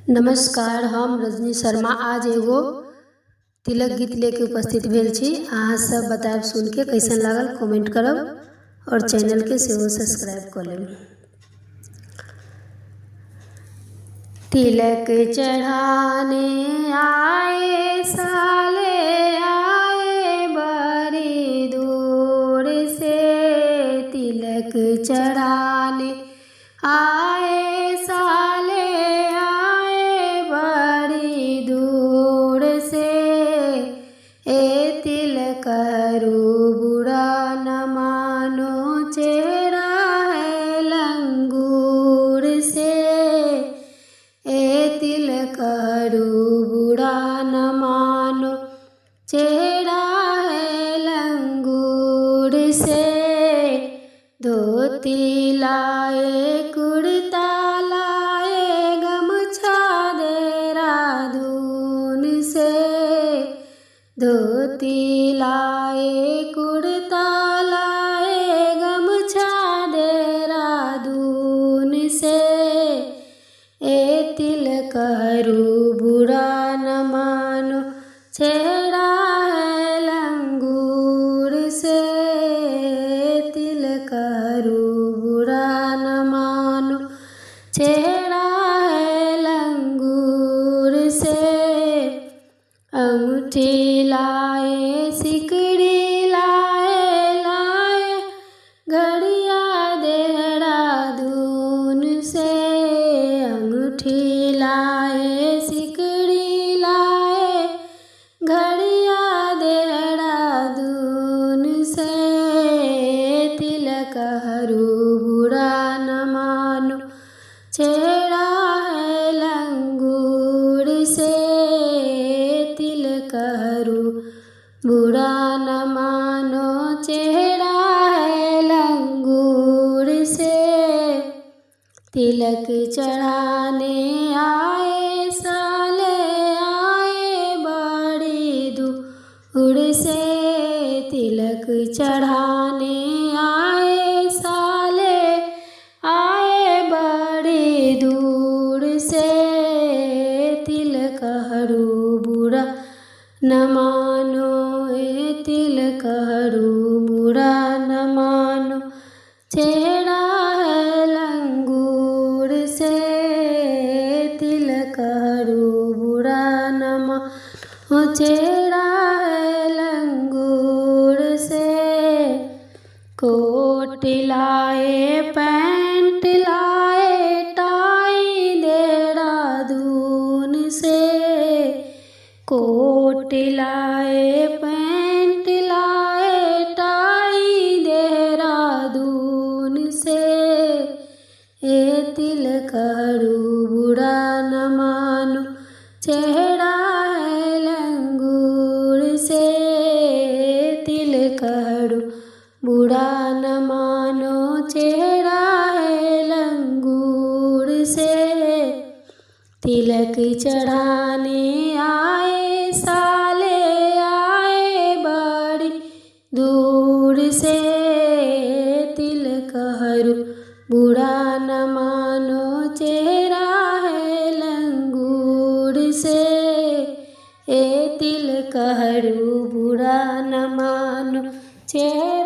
नमस्कार, हम रजनी शर्मा आज एगो तिलक गीत लेके उपस्थित भेल छी। अहाँ सब बताएब सुन के कैसन लागल कमेंट करब और चैनल के सेहो सब्सक्राइब कर लेब। तिलक चढ़ाने आए साले आए बड़ी दूर से, तिलक चढ़ाने आए साले आए बड़ी दूर से। ए तिलक करू बुरा न मानो चेहरा है लंगूर से। ए तिलक करू बुरा न मानो चेहरा है लंगूर से। धोती लाए कुर्ता लाए गमछा देहरादून से। धोती लाए कुर्ता लाए गमछा देहरादून से। ए तिलक करू बुरा न मानो चेहरा है लंगूर से। तिलक करू बुरा न मानो चेहरा है लंगूर से। अंगूठी लाए सिकड़ी लाए लाए घड़िया देहरादून से। अंगूठी लाए सिकड़ी लाए घड़िया देहरादून से। तिलक करू बुरा न मानो चेहरा है लंगूर से। तिलक करू बुरा न मानो चेहरा है लंगूर से। तिलक चढ़ाने आए साले आए बड़ी दूर से। तिलक चढ़ाने आए साले आए बड़ी दूर से। तिलक करू बुरा न मानो ए तिलक करू बुरा न मानो चेहरा है लंगूर से। तिलक करू बुरा न मानो चेहरा है लंगूर से। कोट लाए पैंट लाए टाई देहरादून से। कोट लाए पैंट लाए टाई देहरादून से। ए तिलक करू बुरा न मानो चेहरा है लंगूर से। तिलक करू बुरा न मानो चेहरा है लंगूर से। तिलक चढ़ाने आए साले आए बड़ी दूर से। तिलक करू बुरा न मानो चेहरा है लंगूर से। ए तिलक करू बुरा न मानो चेहरा